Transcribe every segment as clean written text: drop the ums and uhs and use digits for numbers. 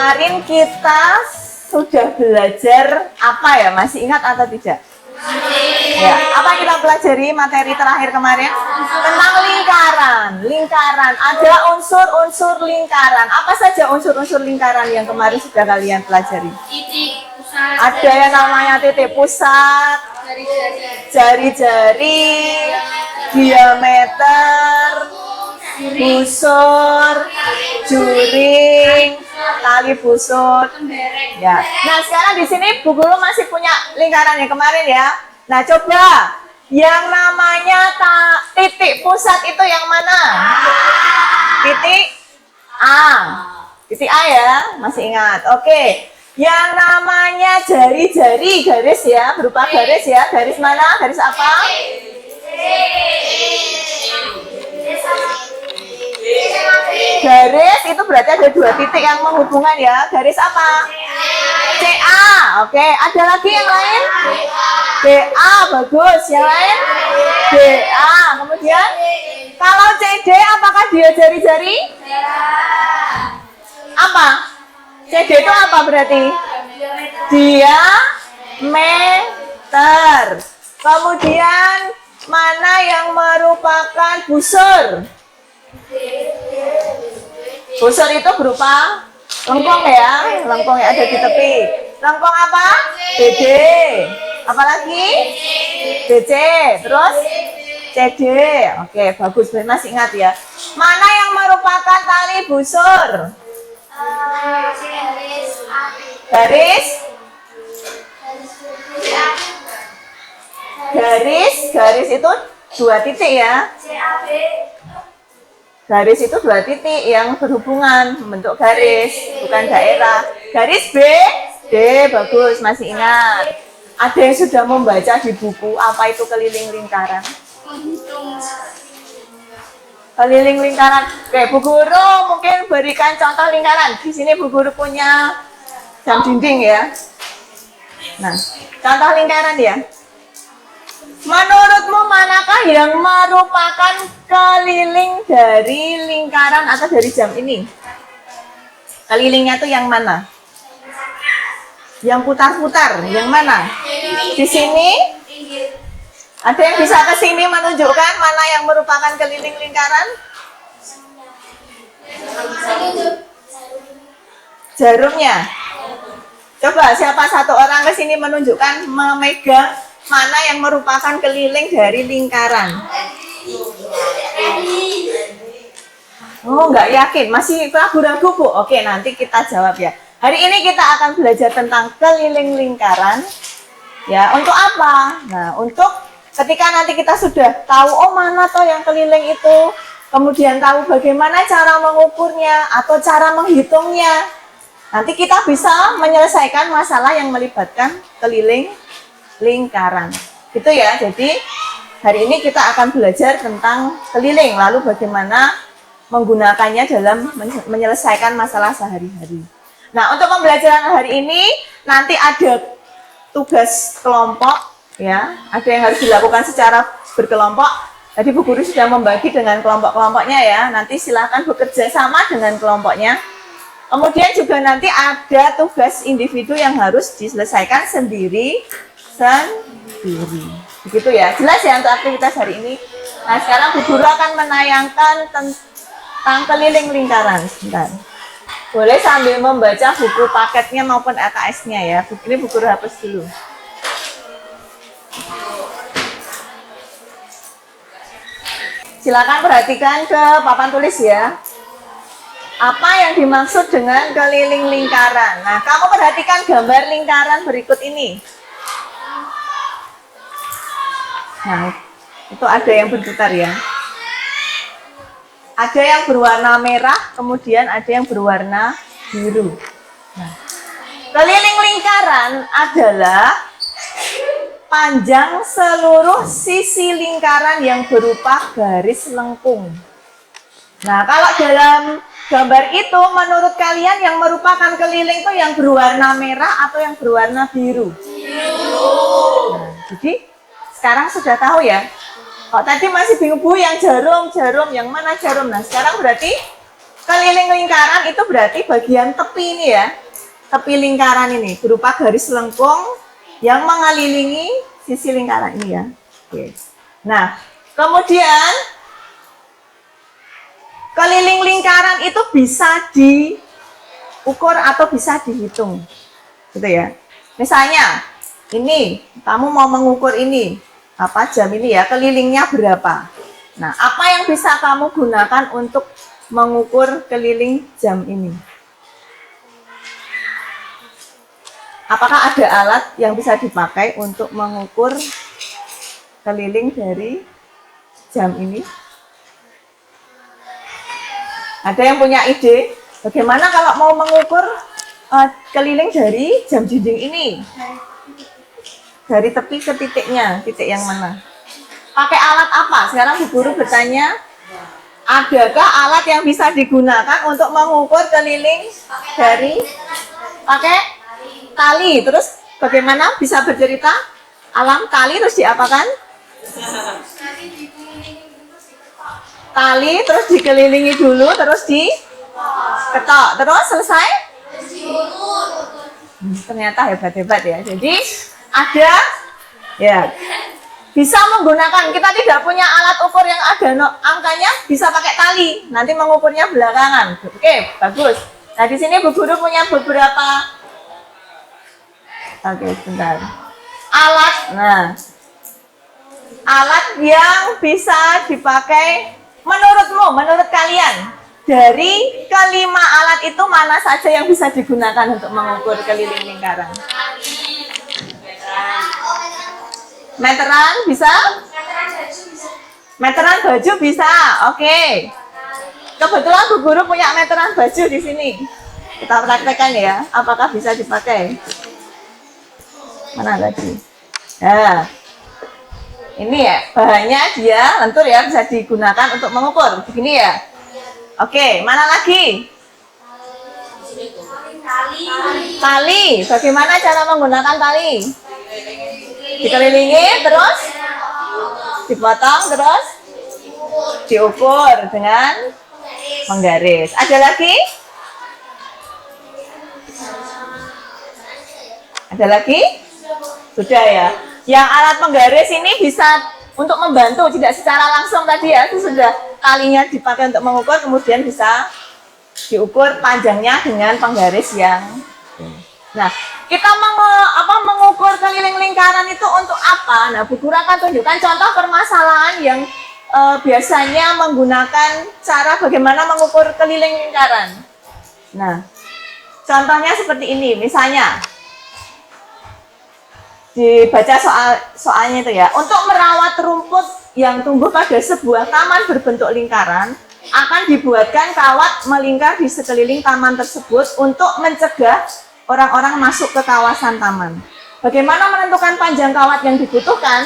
Kemarin kita sudah belajar apa ya? Masih ingat atau tidak? Ya, apa yang kita pelajari materi terakhir kemarin? Tentang lingkaran. Lingkaran, ada unsur-unsur lingkaran. Apa saja unsur-unsur lingkaran yang kemarin sudah kalian pelajari? Titik pusat. Ada yang namanya titik pusat, jari-jari, diameter, busur, juring, tali busur. Ya. Nah, sekarang di sini Bu Guru masih punya lingkaran yang kemarin ya. Nah, coba yang namanya titik pusat itu yang mana? Titik A. Titik A ya, masih ingat. Oke. Yang namanya jari-jari, garis ya, berupa garis ya. Garis mana? Garis apa? Garis itu berarti ada dua titik yang menghubungkan ya. Garis apa? CA. Oke, ada lagi yang lain? BA, bagus. Yang lain? BA. Kemudian kalau CD apakah dia jari-jari? Apa? CD itu apa berarti? Diameter. Kemudian mana yang merupakan busur? Busur itu berupa lengkung ya, lengkung yang ada di tepi. Lengkung apa? BD. Apalagi? BC. Terus CD. Oke, bagus. Masih ingat ya. Mana yang merupakan tali busur? Garis itu dua titik ya. Garis itu dua titik yang berhubungan membentuk garis, bukan daerah. Garis B, D, bagus, masih ingat. Ada yang sudah membaca di buku apa itu keliling lingkaran? Keliling lingkaran. Oke, Bu Guru mungkin berikan contoh lingkaran. Di sini Bu Guru punya jam dinding ya. Nah, contoh lingkaran ya. Menurutmu manakah yang merupakan keliling dari lingkaran atau dari jam ini? Kelilingnya itu yang mana? Yang putar-putar, yang mana? Di sini? Ada yang bisa ke sini menunjukkan mana yang merupakan keliling lingkaran? Jarumnya. Coba siapa satu orang ke sini menunjukkan, memegang mana yang merupakan keliling dari lingkaran? Oh, nggak yakin, masih ragu-ragu Bu. Oke, nanti kita jawab ya. Hari ini kita akan belajar tentang keliling lingkaran. Ya, untuk apa? Nah, untuk ketika nanti kita sudah tahu, oh mana toh yang keliling itu, kemudian tahu bagaimana cara mengukurnya atau cara menghitungnya. Nanti kita bisa menyelesaikan masalah yang melibatkan keliling lingkaran. Gitu ya. Jadi hari ini kita akan belajar tentang keliling, lalu bagaimana menggunakannya dalam menyelesaikan masalah sehari-hari. Nah, untuk pembelajaran hari ini nanti ada tugas kelompok ya. Ada yang harus dilakukan secara berkelompok. Tadi Bu Guru sudah membagi dengan kelompok-kelompoknya ya. Nanti silakan bekerja sama dengan kelompoknya. Kemudian juga nanti ada tugas individu yang harus diselesaikan sendiri. Begitu ya, jelas ya untuk aktivitas hari ini. Nah, sekarang Bu Guru akan menayangkan tentang keliling lingkaran. Sebentar, boleh sambil membaca buku paketnya maupun LKS-nya ya. Ini Bu Guru hapus dulu. Silakan perhatikan ke papan tulis ya. Apa yang dimaksud dengan keliling lingkaran? Nah, kamu perhatikan gambar lingkaran berikut ini. Nah, itu ada yang berputar ya. Ada yang berwarna merah, kemudian ada yang berwarna biru. Nah, keliling lingkaran adalah panjang seluruh sisi lingkaran yang berupa garis lengkung. Nah, kalau dalam gambar itu, menurut kalian yang merupakan keliling itu yang berwarna merah atau yang berwarna biru? Nah, jadi sekarang sudah tahu ya. Kalau tadi masih bingung Bu, yang jarum, yang mana jarum? Nah, sekarang berarti keliling lingkaran itu berarti bagian tepi ini ya. Tepi lingkaran ini berupa garis lengkung yang mengelilingi sisi lingkaran ini ya. Oke. Nah, kemudian keliling lingkaran itu bisa diukur atau bisa dihitung. Gitu ya. Misalnya, ini kamu mau mengukur ini, apa jam ini ya, kelilingnya berapa. Nah, apa yang bisa kamu gunakan untuk mengukur keliling jam ini? Apakah ada alat yang bisa dipakai untuk mengukur keliling dari jam ini? Ada yang punya ide? Bagaimana kalau mau mengukur keliling dari jam dinding ini? Dari tepi ke titiknya, titik yang mana? Pakai alat apa? Sekarang Bu Guru bertanya, adakah alat yang bisa digunakan untuk mengukur keliling dari pakai tali? Terus bagaimana bisa bercerita? Alam tali terus diapakan? Tali terus dikelilingi dulu, terus diketok, terus selesai? Ternyata hebat-hebat ya. Jadi ada ya bisa menggunakan, kita tidak punya alat ukur yang ada angkanya, bisa pakai tali, nanti mengukurnya belakangan. Oke, bagus. Nah di sini Bu Guru punya beberapa sebentar. Alat, nah alat yang bisa dipakai menurutmu, menurut kalian, dari kelima alat itu mana saja yang bisa digunakan untuk mengukur keliling lingkaran? Meteran bisa? Meteran baju bisa. Oke. Kebetulan Bu Guru punya meteran baju di sini. Kita praktekkan ya, apakah bisa dipakai? Mana tadi? Nah, ini ya, bahannya dia lentur ya, bisa digunakan untuk mengukur. Begini ya. Oke, mana lagi? Tali. Bagaimana cara menggunakan tali? Dikelilingi, terus dipotong, terus diukur dengan menggaris. Ada lagi? Ada lagi? Sudah ya. Yang alat penggaris ini bisa untuk membantu, tidak secara langsung tadi ya, itu sudah talinya dipakai untuk mengukur, kemudian bisa diukur panjangnya dengan penggaris yang. Nah, kita mengukur keliling lingkaran itu untuk apa? Nah, Bu Guru akan tunjukkan contoh permasalahan yang biasanya menggunakan cara bagaimana mengukur keliling lingkaran. Nah, contohnya seperti ini, misalnya dibaca soalnya itu ya. Untuk merawat rumput yang tumbuh pada sebuah taman berbentuk lingkaran, akan dibuatkan kawat melingkar di sekeliling taman tersebut untuk mencegah orang-orang masuk ke kawasan taman. Bagaimana menentukan panjang kawat yang dibutuhkan?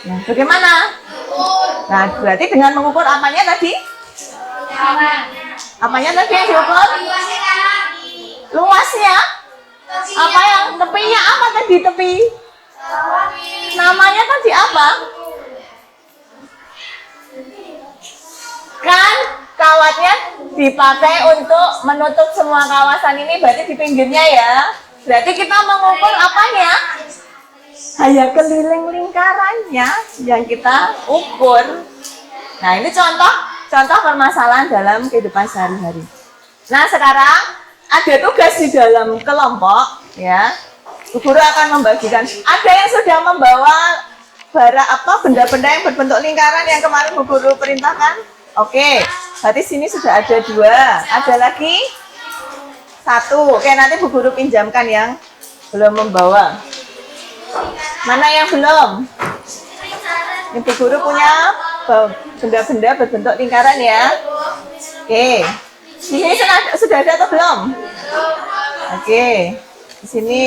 Nah, bagaimana? Nah, berarti dengan mengukur apanya tadi? Apanya tadi yang diukur? Luasnya? Apa yang tepinya apa tadi tepi? Namanya tadi apa? Kan kawatnya dipakai untuk menutup semua kawasan ini, berarti di pinggirnya ya. Berarti kita mengukur apanya? Hanya keliling lingkarannya yang kita ukur. Nah, ini contoh permasalahan dalam kehidupan sehari-hari. Nah, sekarang ada tugas di dalam kelompok ya. Bu Guru akan membagikan. Ada yang sudah membawa benda-benda yang berbentuk lingkaran yang kemarin Bu Guru perintahkan? Oke, berarti sini sudah ada 2. Ada lagi 1. Oke, nanti Bu Guru pinjamkan yang belum membawa. Mana yang belum? Ini Bu Guru punya benda-benda berbentuk lingkaran ya. Oke. Di sini sudah ada atau belum? Oke. Di sini.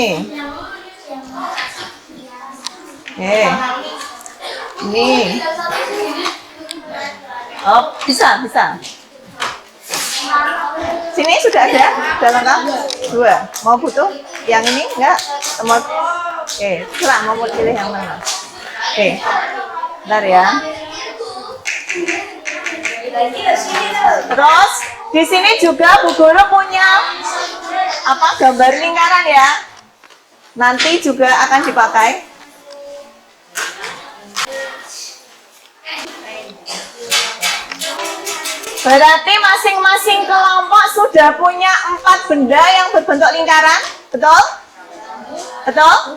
Oke. Ini. Oh, bisa. Sini sudah ada? Sudah lengkap? 2. Mau butuh? Yang ini? Enggak? Oke, silahkan mau pilih yang mana? Oke. Bentar ya. Terus Di sini juga Bu Guru punya gambar lingkaran ya. Nanti juga akan dipakai. Berarti masing-masing kelompok sudah punya 4 benda yang berbentuk lingkaran, betul? Betul?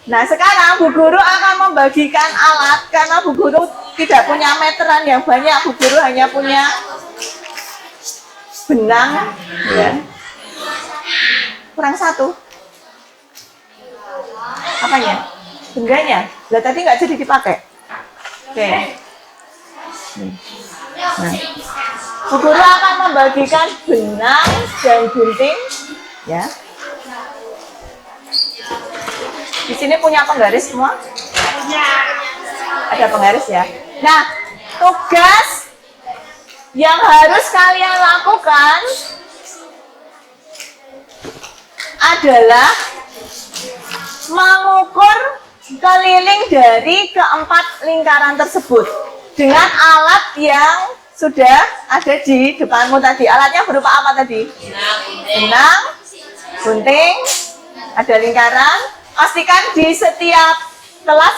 Nah sekarang Bu Guru akan membagikan alat karena Bu Guru tidak punya meteran yang banyak. Bu Guru hanya punya benang, ya. Kurang 1. Apanya? Bendanya. Lah tadi nggak jadi dipakai. Oke. Nah, Bu Guru akan membagikan benang dan gunting, ya. Di sini punya penggaris semua? Ada penggaris ya. Nah, tugas yang harus kalian lakukan adalah mengukur keliling dari keempat lingkaran tersebut dengan alat yang sudah ada di depanmu tadi. Alatnya berupa apa tadi? Benang, gunting, ada lingkaran. Pastikan di setiap kelas,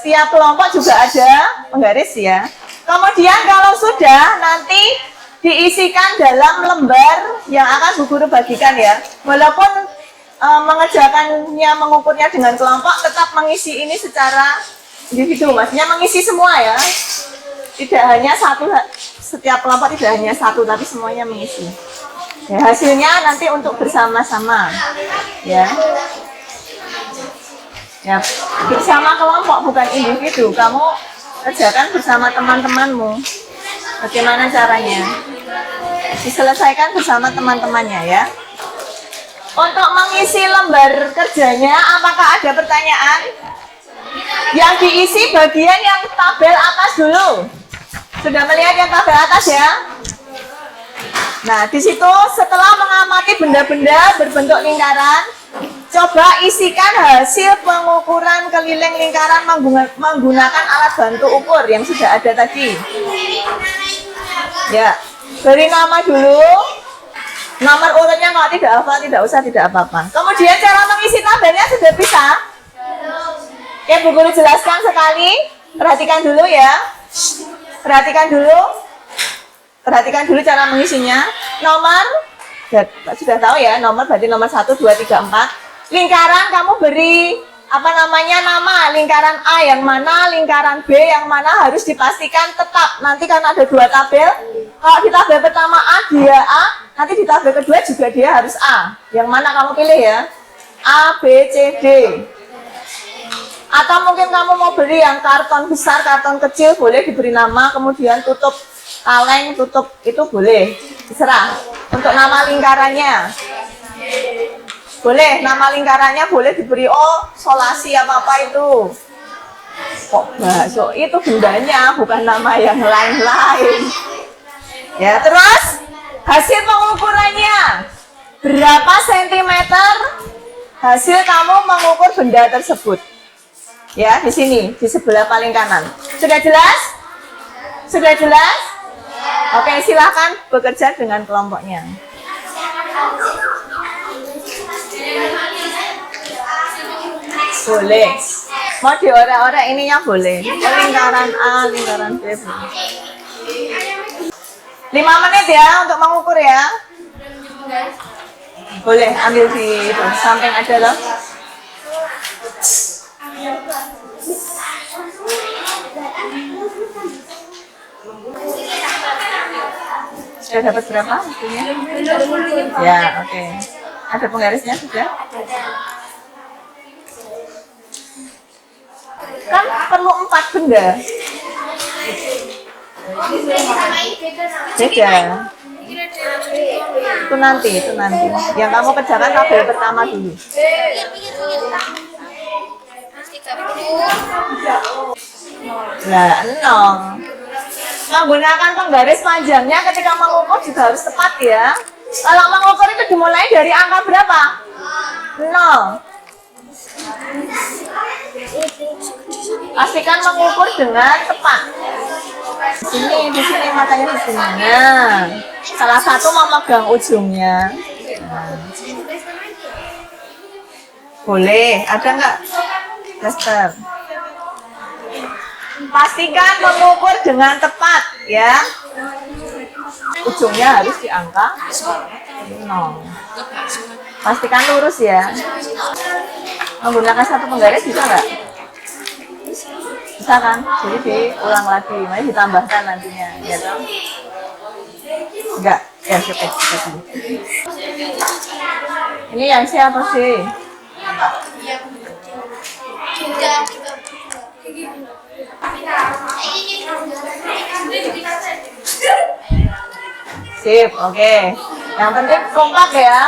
setiap kelompok juga ada penggaris ya. Kemudian kalau sudah, nanti diisikan dalam lembar yang akan Bu Guru bagikan ya. Walaupun mengerjakannya, mengukurnya dengan kelompok, tetap mengisi ini secara individu. Maksudnya mengisi semua ya. Tidak hanya satu, setiap kelompok tidak hanya satu, tapi semuanya mengisi. Ya, hasilnya nanti untuk bersama-sama ya. Ya, bersama kelompok bukan individu. Kamu kerjakan bersama teman-temanmu. Bagaimana caranya? Diselesaikan bersama teman-temannya ya. Untuk mengisi lembar kerjanya, apakah ada pertanyaan? Yang diisi bagian yang tabel atas dulu. Sudah melihat yang tabel atas ya? Nah, di situ setelah mengamati benda-benda berbentuk lingkaran, coba isikan hasil pengukuran keliling lingkaran menggunakan alat bantu ukur yang sudah ada tadi. Ya, beri nama dulu. Nomor urutnya kalau tidak hafal, tidak usah, tidak apa-apa. Kemudian cara mengisi tabelnya sudah bisa? Oke, Bu Guru jelaskan sekali. Perhatikan dulu ya. Perhatikan dulu. Perhatikan dulu cara mengisinya. Nomor, sudah tahu ya, nomor berarti nomor 1, 2, 3, 4. Lingkaran kamu beri nama lingkaran A yang mana, lingkaran B yang mana, harus dipastikan tetap. Nanti karena ada 2 tabel, kalau di tabel pertama A dia A, nanti di tabel kedua juga dia harus A. Yang mana kamu pilih ya? A, B, C, D. Atau mungkin kamu mau beri yang karton besar, karton kecil, boleh diberi nama, kemudian tutup kaleng, tutup itu boleh, terserah. Untuk nama lingkarannya boleh, nama lingkarannya boleh diberi solasi apa-apa itu. Kok bakso? Itu bendanya, bukan nama yang lain-lain. Ya, terus hasil pengukurannya. Berapa sentimeter hasil kamu mengukur benda tersebut? Ya, di sini, di sebelah paling kanan. Sudah jelas? Sudah jelas? Oke, silakan bekerja dengan kelompoknya. Boleh. Mau diorek-orek ininya boleh. Lingkaran A, lingkaran B. 5 menit ya untuk mengukur ya. Boleh ambil di itu, samping aja loh. Sudah dapat berapa hasilnya? Ya, oke. Ada penggarisnya sudah? Kan perlu 4 benda. Beda. Itu nanti. Yang kamu kerjakan tabel pertama dulu. Nah, 0. Menggunakan penggaris panjangnya ketika mengukur juga harus tepat ya. Kalau mengukur itu dimulai dari angka berapa? 0. Pastikan mengukur dengan tepat. Di sini matanya di sini. Nah, salah satu memegang ujungnya. Nah. Boleh, ada nggak, Lester? Pastikan mengukur dengan tepat, ya. Ujungnya harus diangkat 0. Pastikan lurus ya. Menggunakan satu penggaris bisa nggak? Bisa kan? Jadi diulang lagi, mari ditambahkan nantinya, ya dong? Enggak, ya cukup. Ini yang siapa sih? Sip, oke. Yang penting kompak ya.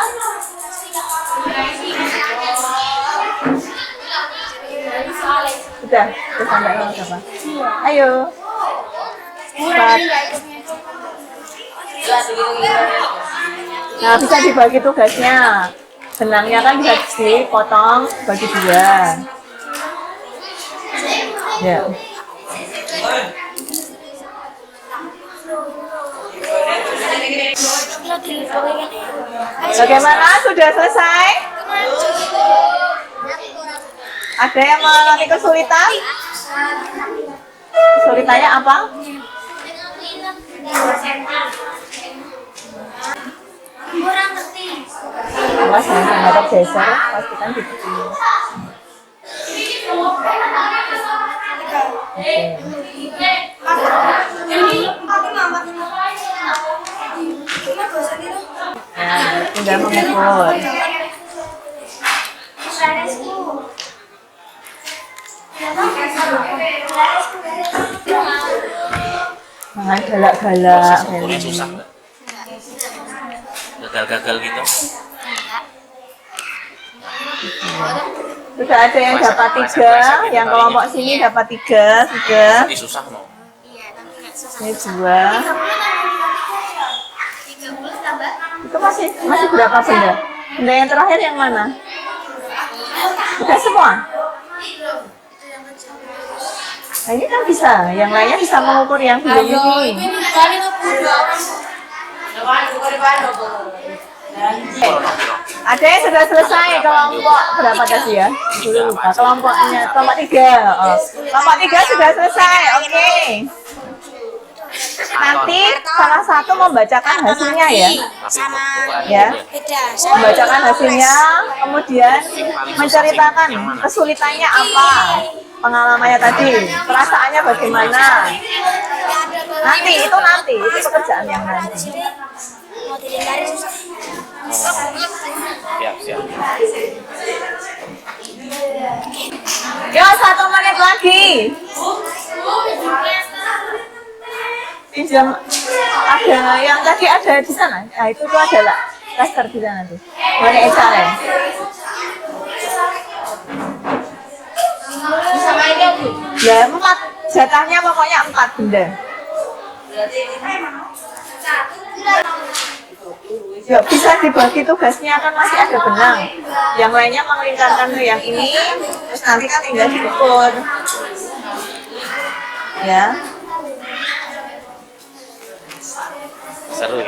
Sudah sampai nomor berapa? Ayo. 4. Nah, bisa dibagi tugasnya. Benangnya kan bisa dipotong bagi 2. Ya. Bagaimana? Sudah selesai? Ada yang mengalami kesulitan? Kesulitannya apa? Kurang ngerti. Awas jangan sampai tergeser, pastikan gitu. Nah, tinggal mengukur. Jangan galak-galak, Meli. Susah nggak? Gagal-gagal gitu? Sudah ada yang dapat 3, yang kelompok sini dapat 3, sudah. Ini susah mau. Ini 2. 30 tambah. Itu masih berapa benda? Benda yang terakhir yang mana? Udah semua? Nah, ini kan bisa, yang lainnya bisa mengukur yang belum ini. Ada yang sudah selesai kelompok berapa tadi ya? Dulu lupa. Kelompok 3. Oh. Kelompok 3 sudah selesai. Oke. Nanti salah satu membacakan hasilnya ya. Ya. Membacakan hasilnya, kemudian menceritakan kesulitannya apa, pengalamannya tadi, perasaannya bagaimana. Nanti itu pekerjaan yang nanti. Siap. Yo, 1 menit lagi. Pinjam ada yang tadi ada di sana. Nah, itu tuh adalah Lester di sana tuh. Boleh Esa ya. Ya, 4 jatahnya pokoknya 4 benda. Ya, bisa dibagi tugasnya kan masih ada benang. Yang lainnya mengelingkarkan ke yang ini, terus nanti kan tinggal diukur. Ya. Seru.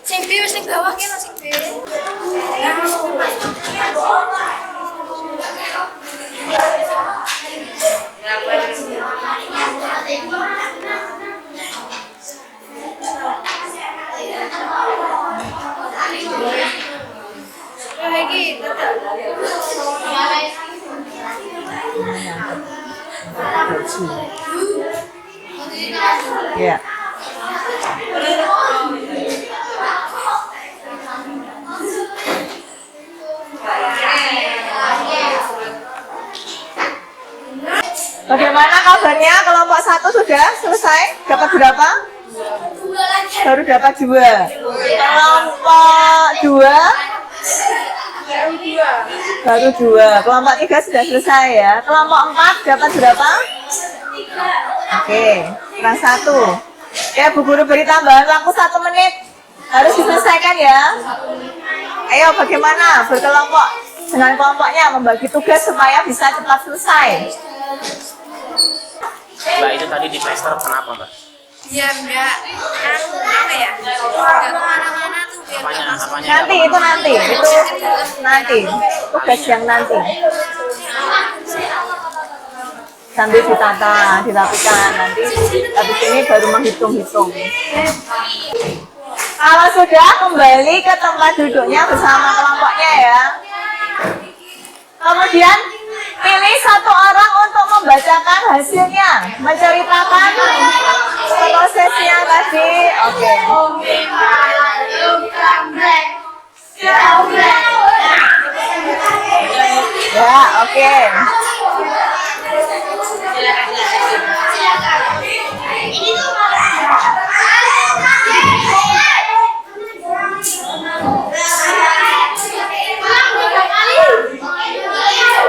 Sing B wis ning bawah kene sing B. Lagi Ya. Bagaimana kabarnya? Kelompok 1 sudah selesai? Dapat berapa? Baru dapat 2. Kelompok 2 baru 2. Kelompok 3 sudah selesai ya. Kelompok 4 dapat berapa? Oke, kurang 1. Ya, Bu Guru beri tambahan waktu 1 menit. Harus diselesaikan ya. Ayo, bagaimana berkelompok dengan kelompoknya membagi tugas supaya bisa cepat selesai. Mbak, itu tadi di plaster kenapa, Mbak? Biar enggak apa ya? Enggak kemana-mana tuh biar Apanya? Nanti itu nanti tugas yang nanti. Sambil ditata, dirapikan, nanti habis ini baru menghitung-hitung. Kalau sudah, kembali ke tempat duduknya bersama kelompoknya ya. Kemudian pilih satu orang untuk membacakan hasilnya, menceritakan prosesnya tadi. Oke. Ya, oke.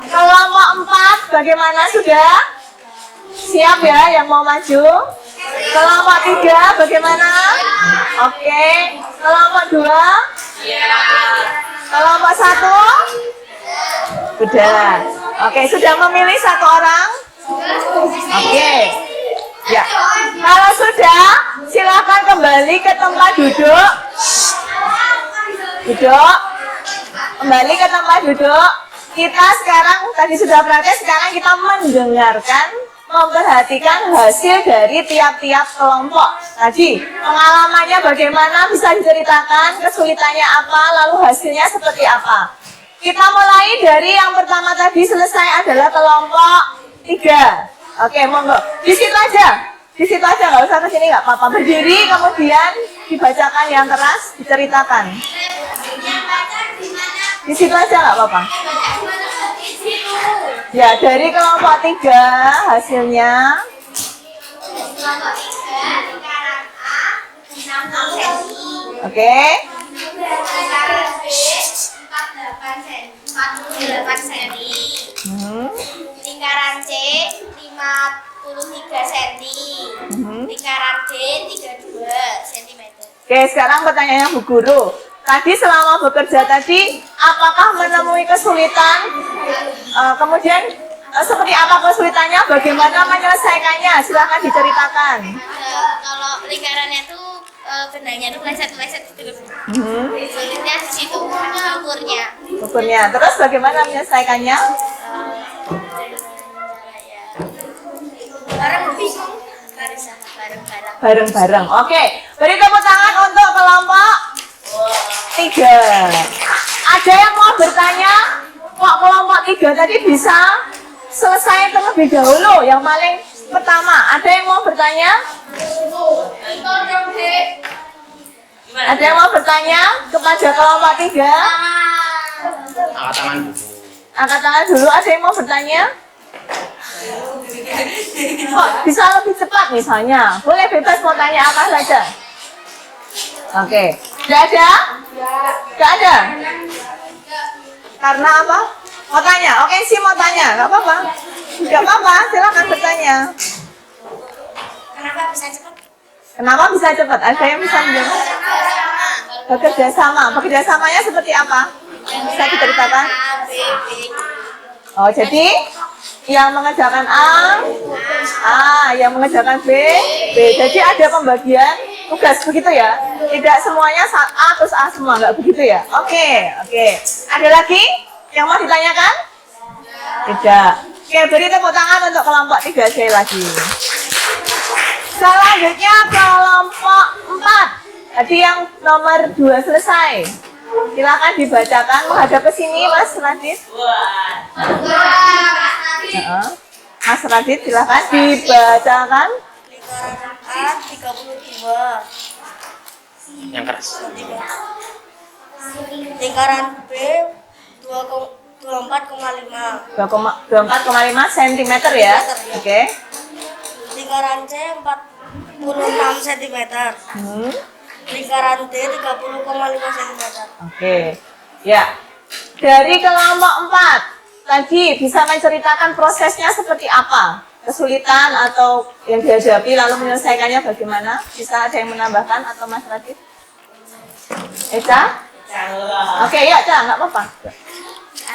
Kelompok 4 bagaimana, sudah? Siap ya yang mau maju? Kelompok 3 bagaimana? Oke. Kelompok 2? Kelompok 1? Sudah. Oke, sudah memilih satu orang? Oke. Ya. Kalau sudah, silakan kembali ke tempat duduk. Duduk. Kembali ke tempat duduk. Kita sekarang, tadi sudah praktek, sekarang kita mendengarkan, memperhatikan hasil dari tiap-tiap kelompok. Tadi, pengalamannya bagaimana, bisa diceritakan, kesulitannya apa, lalu hasilnya seperti apa. Kita mulai dari yang pertama tadi, selesai adalah kelompok 3. Oke, monggo. Di situ aja, nggak usah ke sini, nggak apa-apa. Berdiri, kemudian dibacakan yang keras, diceritakan. Di situ aja nggak apa-apa. Ya, dari kelompok 3 hasilnya. Oke. Lingkaran C 53 cm. Lingkaran D 32 cm. Oke, sekarang pertanyaannya Bu Guru. Tadi selama bekerja tadi, apakah menemui kesulitan? Kemudian seperti apa kesulitannya? Bagaimana menyelesaikannya? Silahkan diceritakan. Kalau lingkarannya tuh benangnya tuh pleset-pleset gitu. Sulitnya di situ ukurnya. Terus bagaimana menyelesaikannya? Bareng bingung. Bareng-bareng. Bareng-bareng. Oke, beri tepuk tangan untuk kelompok 3. Ada yang mau bertanya? Kok kelompok 3 tadi bisa selesai terlebih dahulu? Yang paling pertama, ada yang mau bertanya? Ada yang mau bertanya kepada kelompok 3? Angkat tangan dulu. Angkat tangan dulu, ada yang mau bertanya? Kok bisa lebih cepat misalnya? Boleh bebas mau tanya apa saja. Oke, tidak ada? Tidak ada? Karena apa? Mau tanya? Oke sih mau tanya, nggak apa-apa. Nggak apa-apa, silakan bertanya. Kenapa bisa cepat? Kenapa bisa cepat? Ada yang bisa menjawab? Bekerja sama. Bekerja samanya seperti apa? Bisa diceritakan? Oh, jadi yang mengerjakan A, yang mengerjakan B. Jadi ada pembagian tugas begitu ya? Tidak semuanya A terus A semua, nggak begitu ya? Oke. Ada lagi yang mau ditanyakan? Tidak. Oke, beri tepuk tangan untuk kelompok 3 sekali lagi. Selanjutnya kelompok 4. Tadi yang nomor 2 selesai. Silakan dibacakan, menghadap ke sini Mas Radit. Mas Radit silakan dibacakan. Lingkaran A 32 Yang keras. lingkaran B 24,5 24,5 cm ya. Oke. lingkaran C 46 cm lingkaran D 30,5 cm. Oke. Ya. Dari kelompok 4 tadi bisa menceritakan prosesnya seperti apa? Kesulitan atau yang dihadapi lalu menyelesaikannya bagaimana? Bisa ada yang menambahkan atau Mas Radit? Eca? Oke, ya, Ca, nggak apa-apa.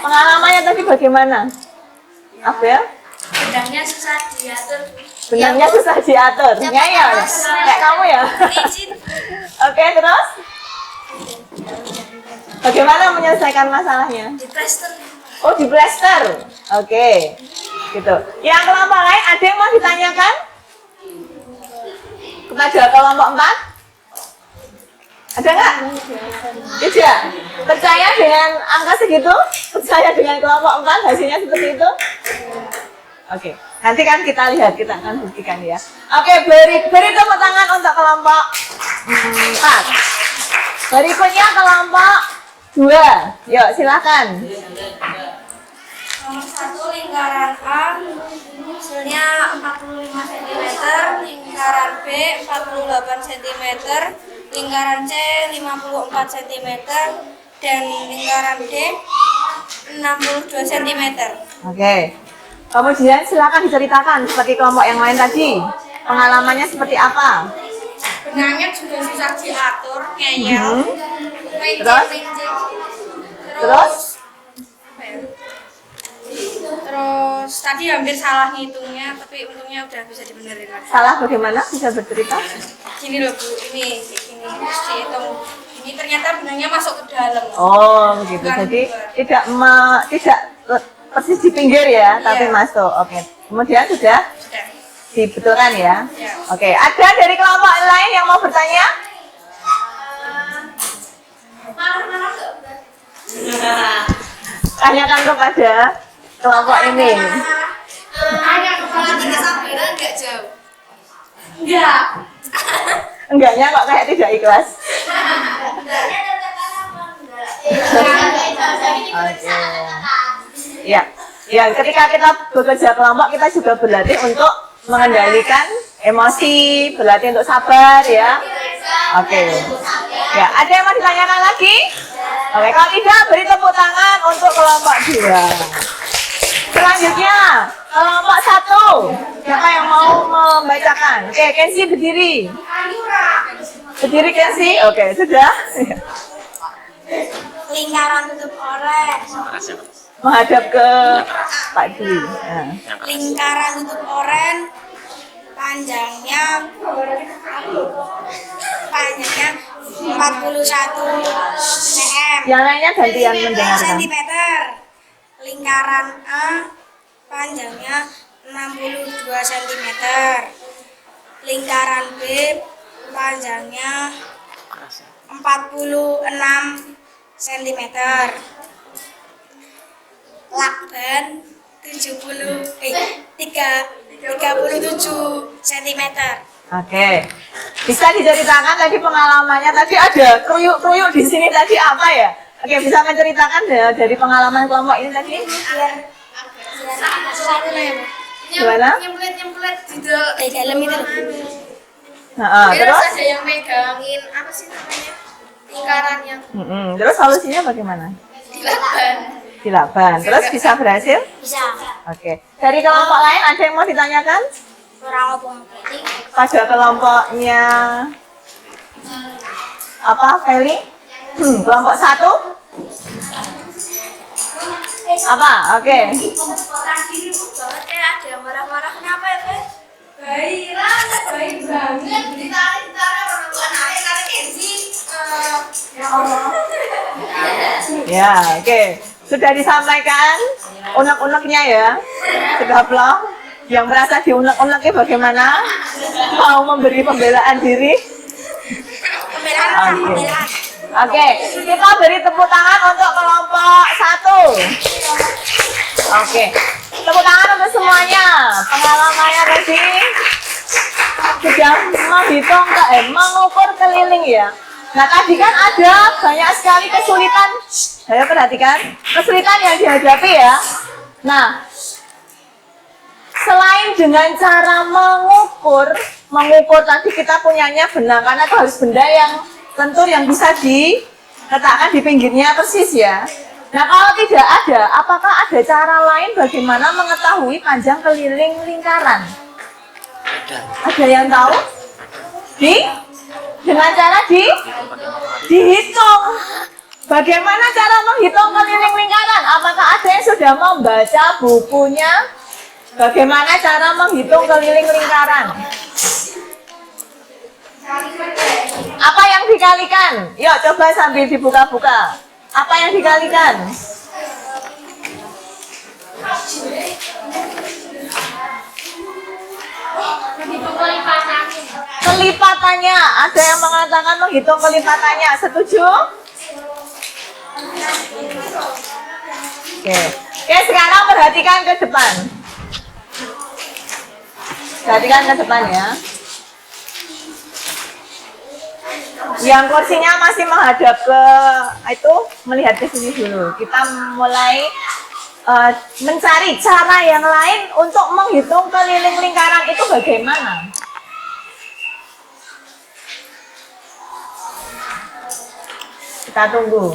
Pengalamannya tadi bagaimana? Abel? Benangnya susah diatur. Benangnya susah diatur. Ngeyel ya? Kayak kamu ya? Izin. Oke, terus? Bagaimana menyelesaikan masalahnya? Di plester. Oh, di plester. Oke. Gitu. Yang kelompok lain ada yang mau ditanyakan? Kepada kelompok 4? Ada nggak? Tidak. Percaya dengan angka segitu? Percaya dengan kelompok 4 hasilnya seperti itu? Oke. Nanti kan kita lihat, kita akan buktikan ya. Oke, beri tepuk tangan untuk kelompok 4. Berikutnya kelompok 2. Yuk, silakan. Nomor 1 lingkaran A hasilnya 45 cm, lingkaran B 48 cm, lingkaran C 54 cm, dan lingkaran D 62 cm. Oke. Kemudian silakan diceritakan seperti kelompok yang lain tadi. Pengalamannya seperti apa? Benangnya juga susah diatur, ngeyel. Terus? Terus? Apa ya? Terus tadi hampir salah ngitungnya, tapi untungnya udah bisa dibenerin lagi. Salah bagaimana? Bisa bercerita? Gini loh Bu, ini gini terus dihitung. Ini ternyata benangnya masuk ke dalam. Oh, begitu. Jadi tidak persis di pinggir ya, tapi masuk. Oke. Kemudian sudah Sudah. dibetulkan ya. Ya. Oke. Ada dari kelompok lain yang mau bertanya? Tanyakan kepada kelompok ini. Ada kepala 3 sampiran enggak jauh? Enggak. Enggaknya kok kayak tidak ikhlas. Oke. Ya. Ya, ketika kita bekerja kelompok kita juga berlatih untuk mengendalikan emosi, berlatih untuk sabar ya. Oke. Ya, ada yang mau ditanyakan lagi? Oke, kalau tidak beri tepuk tangan untuk kelompok 2. Selanjutnya, kelompok 1. Siapa yang mau membacakan? Oke, Kenzi berdiri. Berdiri Kenzi. Oke, sudah. Lingkaran tutup orange. Makasih, Mas. Menghadap ke Pak Dwi. Nah. Lingkaran tutup orange panjangnya 41 cm. Yang lainnya gantian mendengarkan. cm. Lingkaran A panjangnya 62 cm. Lingkaran B panjangnya 46 cm. Lakban 37 cm. Oke. Bisa diceritakan tadi pengalamannya tadi ada kruyuk-kruyuk di sini tadi apa ya? Oke, bisa menceritakan dari pengalaman kelompok ini tadi? Gimana? Nyemplet di dalam itu. Nah, terus? Ada yang megangin apa sih namanya? Lingkarannya Terus solusinya bagaimana? dilakban. Dilaban. Terus bisa berhasil? Bisa. Oke. Dari kelompok lain ada yang mau ditanyakan? Orang ngomong. Pada kelompoknya apa, Feli? Kelompok 1? Apa? Oke. Tadi ribut banget ya, ada yang marah-marah kenapa ya, Fe? Baik banget. Ditarik orang tua anaknya karena Kenzi. Ya Allah. Ya, oke. Sudah disampaikan unek-uneknya ya. Sudah plong. Yang merasa diunek-uneknya bagaimana? Mau memberi pembelaan diri? Pembelaan. Oke, kita beri tepuk tangan untuk kelompok 1. Oke, tepuk tangan untuk semuanya. Pengalamannya tadi sudah menghitung mengukur keliling ya. Nah tadi kan ada banyak sekali kesulitan. Saya perhatikan kesulitan yang dihadapi ya. Nah, selain dengan cara mengukur tadi kita punyanya benang karena itu harus benda yang lentur yang bisa diletakkan di pinggirnya persis ya. Nah kalau tidak ada, apakah ada cara lain bagaimana mengetahui panjang keliling lingkaran? Ada yang tahu? Dengan cara Dihitung. Bagaimana cara menghitung keliling lingkaran? Apakah ada yang sudah membaca bukunya? Bagaimana cara menghitung keliling lingkaran? Apa yang dikalikan? Yuk coba sambil dibuka-buka. Apa yang dikalikan? Kelipatannya. Ada yang mengatakan menghitung kelipatannya. Setuju? Oke. Oke, sekarang perhatikan ke depan. Perhatikan ke depan ya. Yang kursinya masih menghadap ke itu, melihat ke sini dulu. Kita mulai mencari cara yang lain untuk menghitung keliling lingkaran itu bagaimana. Kita tunggu.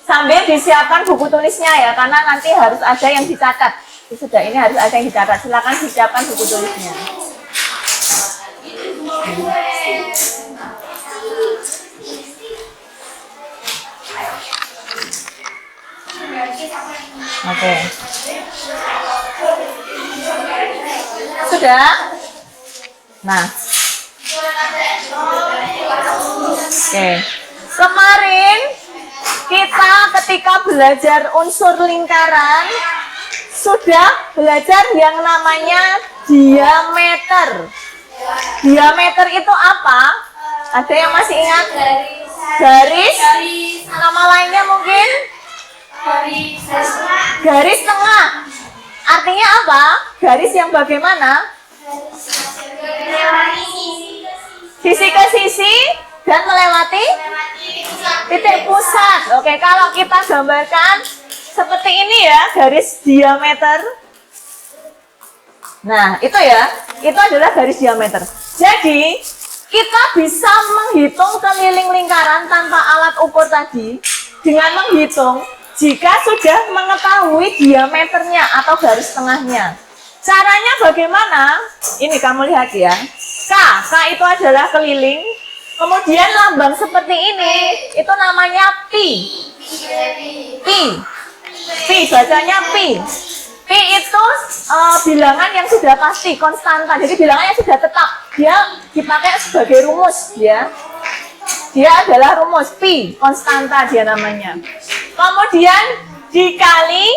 Sambil disiapkan buku tulisnya ya, karena nanti harus ada yang dicatat. Sudah ini harus ada yang dicatat. Silakan disiapkan buku tulisnya. Oke. Sudah? Nah. Oke. Kemarin kita ketika belajar unsur lingkaran sudah belajar yang namanya diameter. Diameter itu apa? Ada yang masih ingat? Garis. Nama lainnya mungkin? Garis tengah. Artinya apa? Garis yang bagaimana? Sisi ke sisi dan melewati titik pusat. Oke, kalau kita gambarkan seperti ini ya, garis diameter. Nah, itu ya, itu adalah garis diameter. Jadi, kita bisa menghitung keliling lingkaran tanpa alat ukur tadi dengan menghitung jika sudah mengetahui diameternya atau garis tengahnya. Caranya bagaimana? Ini kamu lihat ya. K itu adalah keliling. Kemudian lambang seperti ini, itu namanya pi. Pi, bacanya pi. Pi itu bilangan yang sudah pasti, konstanta. Jadi bilangannya sudah tetap. Dia dipakai sebagai rumus ya. Dia adalah rumus pi, konstanta dia namanya. Kemudian dikali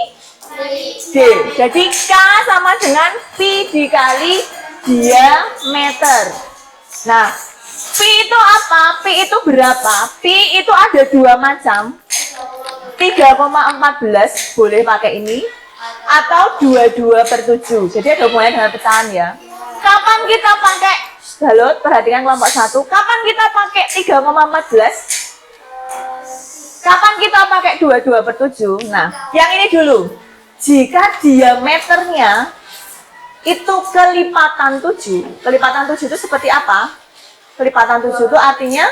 D. Jadi K sama dengan pi dikali diameter. Nah, pi itu apa? Pi itu berapa? Pi itu ada dua macam. 3,14 boleh pakai ini. Atau 22/7. Jadi ada hubungannya dengan pecahan ya. Kapan kita pakai, Balut, perhatikan kelompok 1. Kapan kita pakai 3,14? Kapan kita pakai 22/7? Nah, yang ini dulu. Jika diameternya itu kelipatan 7. Kelipatan 7 itu seperti apa? Kelipatan 7 itu artinya